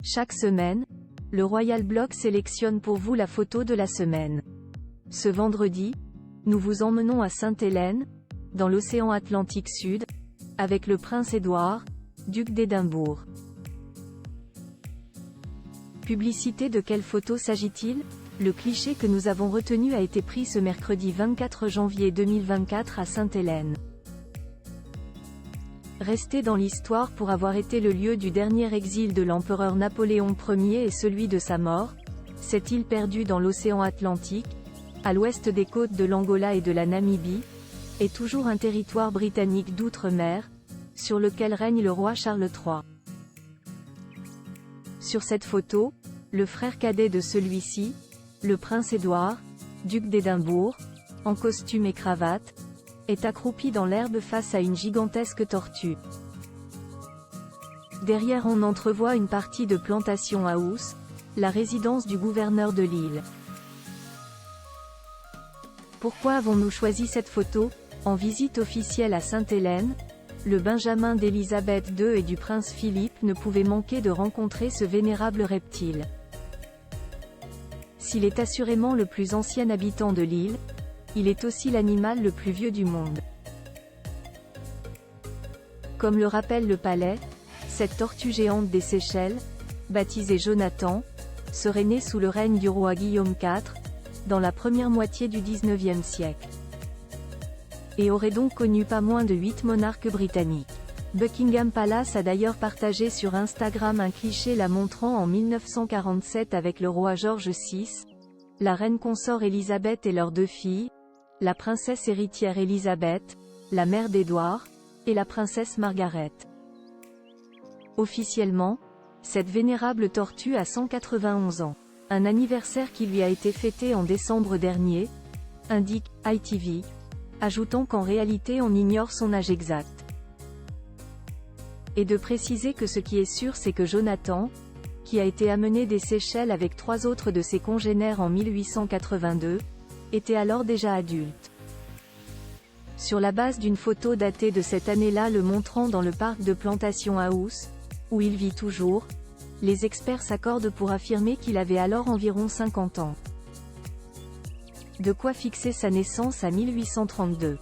Chaque semaine, le Royal Blog sélectionne pour vous la photo de la semaine. Ce vendredi, nous vous emmenons à Sainte-Hélène, dans l'océan Atlantique Sud, avec le prince Édouard, duc d'Édimbourg. Publicité. De quelle photo s'agit-il? Le cliché que nous avons retenu a été pris ce mercredi 24 janvier 2024 à Sainte-Hélène. Resté dans l'histoire pour avoir été le lieu du dernier exil de l'empereur Napoléon Ier et celui de sa mort, cette île perdue dans l'océan Atlantique, à l'ouest des côtes de l'Angola et de la Namibie, est toujours un territoire britannique d'outre-mer, sur lequel règne le roi Charles III. Sur cette photo, le frère cadet de celui-ci, le prince Édouard, duc d'Édimbourg, en costume et cravate, est accroupi dans l'herbe face à une gigantesque tortue. Derrière on entrevoit une partie de Plantation House, la résidence du gouverneur de l'île. Pourquoi avons-nous choisi cette photo? En visite officielle à Sainte-Hélène, le Benjamin d'Élisabeth II et du prince Philippe ne pouvait manquer de rencontrer ce vénérable reptile. S'il est assurément le plus ancien habitant de l'île, il est aussi l'animal le plus vieux du monde. Comme le rappelle le palais, cette tortue géante des Seychelles, baptisée Jonathan, serait née sous le règne du roi Guillaume IV, dans la première moitié du XIXe siècle. Et aurait donc connu pas moins de 8 monarques britanniques. Buckingham Palace a d'ailleurs partagé sur Instagram un cliché la montrant en 1947 avec le roi George VI, la reine consort Élisabeth et leurs 2 filles, la princesse héritière Élisabeth, la mère d'Édouard, et la princesse Margaret. Officiellement, cette vénérable tortue a 191 ans. Un anniversaire qui lui a été fêté en décembre dernier, indique ITV, ajoutant qu'en réalité on ignore son âge exact. Et de préciser que ce qui est sûr c'est que Jonathan, qui a été amené des Seychelles avec 3 autres de ses congénères en 1882, était alors déjà adulte. Sur la base d'une photo datée de cette année-là le montrant dans le parc de Plantation House, où il vit toujours, les experts s'accordent pour affirmer qu'il avait alors environ 50 ans. De quoi fixer sa naissance à 1832.